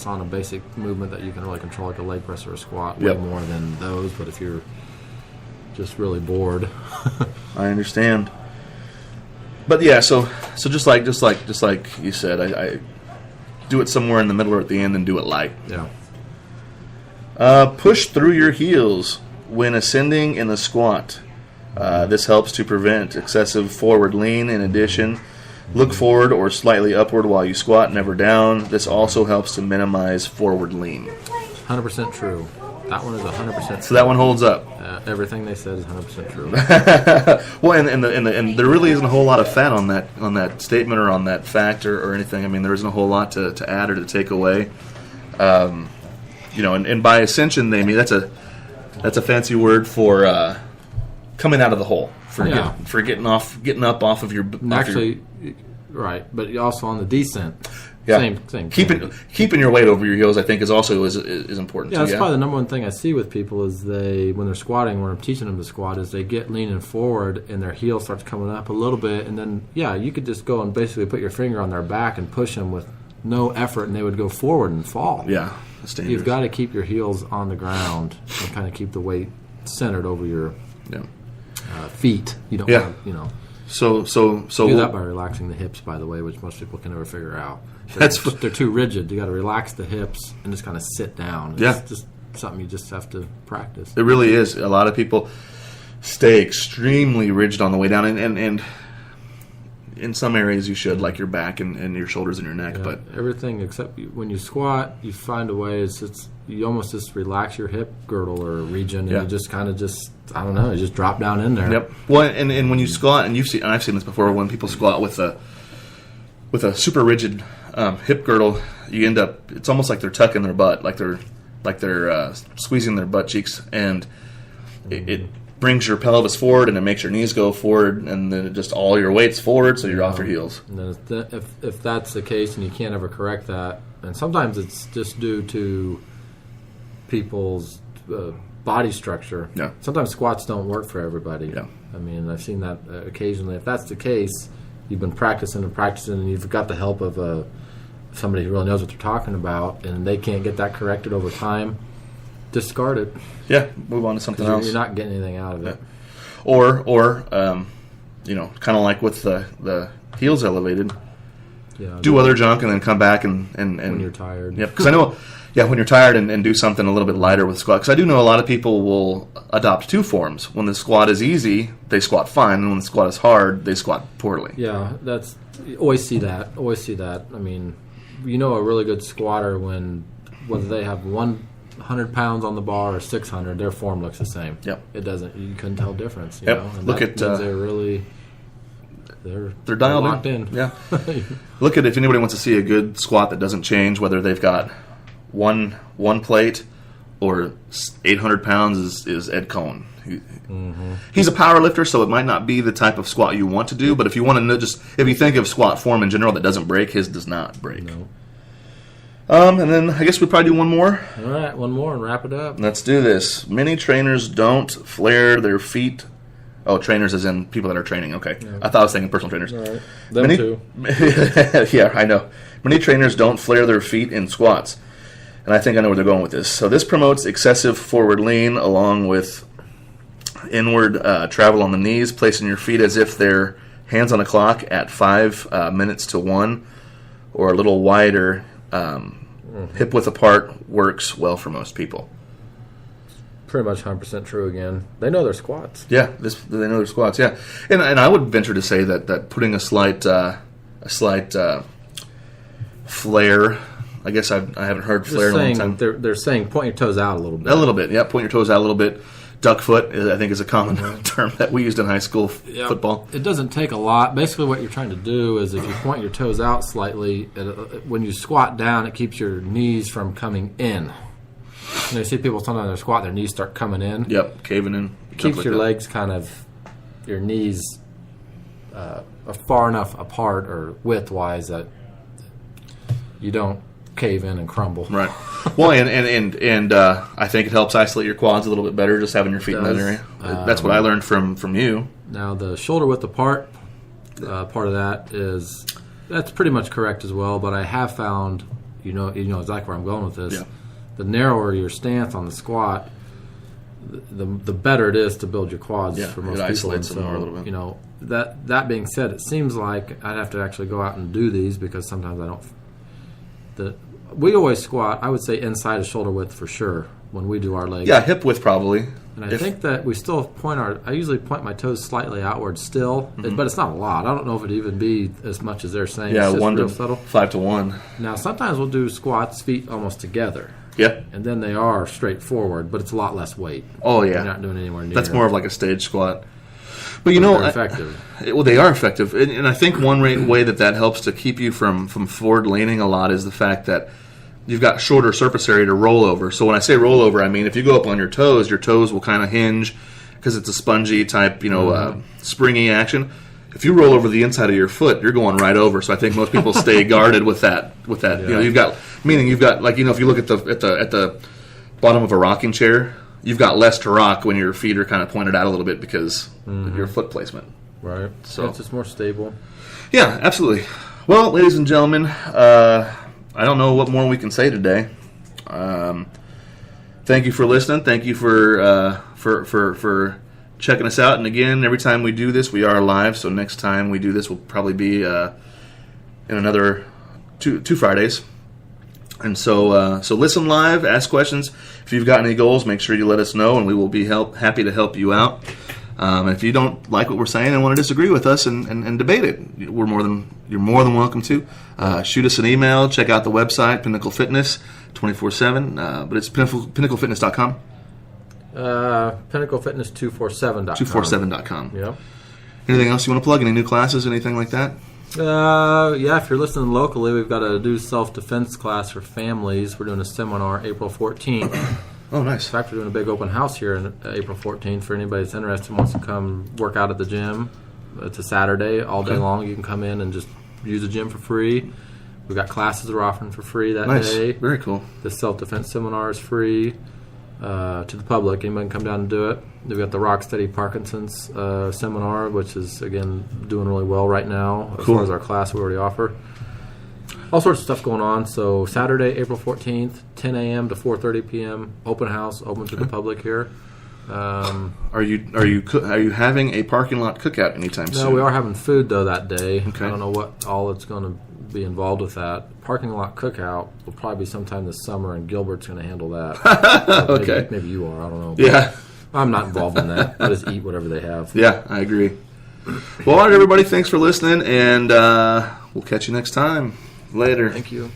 on a basic movement that you can really control, like a leg press or a squat, way more than those. But if you're just really bored, I understand. But yeah, so just like you said, I do it somewhere in the middle or at the end, and do it light. Yeah. Push through your heels when ascending in the squat. This helps to prevent excessive forward lean. In addition, look forward or slightly upward while you squat, never down. This also helps to minimize forward lean. 100% true. That one is 100% true. So that one holds up. Everything they said is 100% true. Well, and there really isn't a whole lot of fat on that statement or on that fact or anything. I mean, there isn't a whole lot to add or to take away. And by ascension, they mean that's a fancy word for coming out of the hole, for getting up off of your. Actually, right, but also on the descent. Yeah. Same keeping your weight over your heels, I think, is also is important. Yeah, that's probably the number one thing I see with people is when they're squatting, when I'm teaching them to squat, is they get leaning forward and their heel starts coming up a little bit, and then you could just go and basically put your finger on their back and push them with no effort, and they would go forward and fall. Yeah, that's dangerous. You've got to keep your heels on the ground and kind of keep the weight centered over your feet. You don't want to, So do that by relaxing the hips, by the way, which most people can never figure out. They're too rigid. You got to relax the hips and just kind of sit down. It's just something you just have to practice. It really is. A lot of people stay extremely rigid on the way down, and in some areas you should, like your back and your shoulders and your neck. But everything except when you squat, you find a way. You almost just relax your hip girdle or region, and you just kind of I don't know, you just drop down in there. Yep. Well, and when you squat, and I've seen this before, when people squat with a super rigid hip girdle, you end up, it's almost like they're tucking their butt, like they're squeezing their butt cheeks, and it brings your pelvis forward, and it makes your knees go forward, and then just all your weight's forward, so you're off your heels. And then if that's the case, and you can't ever correct that, and sometimes it's just due to people's body structure. Yeah. Sometimes squats don't work for everybody. Yeah. I mean, I've seen that occasionally. If that's the case, you've been practicing, and you've got the help of somebody who really knows what they're talking about, and they can't get that corrected over time, discard it. Yeah, move on to something else. You're not getting anything out of it. Or kind of like with the heels elevated, do other junk and then come back and when you're tired. Yep, because I know, when you're tired and do something a little bit lighter with squat. Because I do know a lot of people will adopt two forms. When the squat is easy, they squat fine, and when the squat is hard, they squat poorly. Yeah, always see that. I mean, a really good squatter whether they have 100 pounds on the bar or 600, their form looks the same. Yep. You couldn't tell difference. You know? And they're dialed locked in. Yeah. Look at, if anybody wants to see a good squat that doesn't change, whether they've got one plate or 800 pounds, is Ed Cohn. He's a power lifter, so it might not be the type of squat you want to do, but if you want to know, if you think of squat form in general that doesn't break, his does not break. No. And then I guess we probably do one more. All right, one more and wrap it up. Let's do this. Many trainers don't flare their feet. Oh, trainers as in people that are training. Okay. Yeah. I thought I was thinking personal trainers. All right. Them too. Yeah, I know. Many trainers don't flare their feet in squats. And I think I know where they're going with this. So this promotes excessive forward lean along with inward travel on the knees, placing your feet as if they're hands on a clock at 5 minutes to 1 or a little wider. Hip width apart works well for most people. Pretty much 100% true again. They know their squats. Yeah, they know their squats, yeah. And I would venture to say that putting a slight flare, I guess I haven't heard flare in a long time. They're saying point your toes out a little bit. A little bit, yeah. Point your toes out a little bit. Duck foot, I think, is a common term that we used in high school football. It doesn't take a lot. Basically, what you're trying to do is if you point your toes out slightly, when you squat down, it keeps your knees from coming in. You see people sometimes they squat, their knees start coming in. Yep, caving in. It keeps your legs kind of, your knees far enough apart or width-wise that you don't cave in and crumble. Right. Well, and I think it helps isolate your quads a little bit better just having your feet in that area. That's what I learned from you. Now, the shoulder width apart part of that's pretty much correct as well, but I have found you know exactly where I'm going with this. Yeah. The narrower your stance on the squat, the better it is to build your quads for most people. Isolates them more a little bit. You know, that being said, it seems like I'd have to actually go out and do these because sometimes I don't. We always squat, I would say, inside of shoulder width for sure when we do our legs. Yeah, hip width probably. And I think that we still I usually point my toes slightly outward still, but it's not a lot. I don't know if it'd even be as much as they're saying. Yeah, it's 1 to subtle. 5 to 1. Now, sometimes we'll do squats, feet almost together. Yeah. And then they are straightforward, but it's a lot less weight. Oh, yeah. You're not doing anywhere near. That's more of like a stage squat. But they're effective. Well, they are effective. And I think one way that helps to keep you from forward leaning a lot is the fact that you've got shorter surface area to roll over. So when I say roll over, I mean if you go up on your toes will kind of hinge because it's a spongy type, springy action. If you roll over the inside of your foot, you're going right over. So I think most people stay guarded with that. Yeah. You've got like if you look at the bottom of a rocking chair, you've got less to rock when your feet are kind of pointed out a little bit because of your foot placement. Right. So it's just more stable. Yeah, absolutely. Well, ladies and gentlemen, I don't know what more we can say today. Thank you for listening. Thank you for checking us out. And again, every time we do this, we are live. So next time we do this, will probably be in another two Fridays. And so listen live, ask questions. If you've got any goals, make sure you let us know, and we will be happy to help you out. And if you don't like what we're saying and want to disagree with us and debate it, you're more than welcome to. Shoot us an email. Check out the website, Pinnacle Fitness, 24/7. But it's pinnaclefitness.com. Pinnaclefitness247.com. 247.com. Yep. Anything else you want to plug? Any new classes? Anything like that? Yeah, if you're listening locally, we've got a new self-defense class for families. We're doing a seminar April 14th. Oh, nice. In fact, we're doing a big open house here on April 14th for anybody that's interested and wants to come work out at the gym. It's a Saturday, all day long. You can come in and just use the gym for free. We've got classes we're offering for free that day. Very cool. The self-defense seminar is free to the public. Anybody can come down and do it. We've got the Rocksteady Parkinson's seminar, which is, again, doing really well right now as far as our class we already offer. All sorts of stuff going on. So Saturday, April 14th, 10 a.m. to 4:30 p.m. Open house, open to the public here. Are you having a parking lot cookout anytime soon? No, we are having food though that day. Okay. I don't know what all it's going to be involved with that. Parking lot cookout will probably be sometime this summer, and Gilbert's going to handle that. Okay. Maybe you are. I don't know. Yeah. I'm not involved in that. I just eat whatever they have. Yeah, I agree. Well, all right, everybody. Thanks for listening, and we'll catch you next time. Later. Thank you.